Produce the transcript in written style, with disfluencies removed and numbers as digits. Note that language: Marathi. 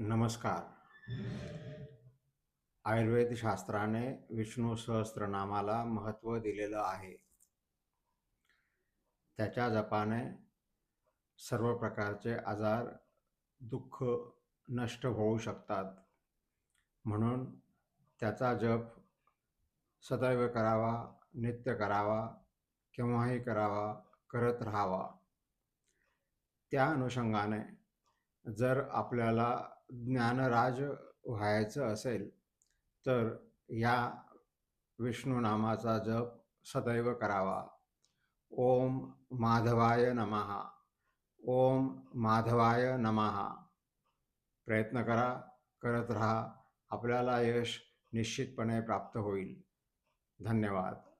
नमस्कार. आयुर्वेद शास्त्राने विष्णू सहस्त्रनामाला महत्त्व दिलेलं आहे. त्याच्या जपाने सर्व प्रकारचे आजार, दुःख नष्ट होऊ शकतात. म्हणून त्याचा जप सदैव करावा, नित्य करावा, केव्हाही करावा, करत राहावा. त्या अनुषंगाने जर आपल्याला ज्ञानराज व्हायचं असेल तर या विष्णू नामाचा जप सदैव करावा. ओम माधवाय नमः. ओम माधवाय नमः. प्रयत्न करा, करत राहा. आपल्याला यश निश्चितपणे प्राप्त होईल. धन्यवाद.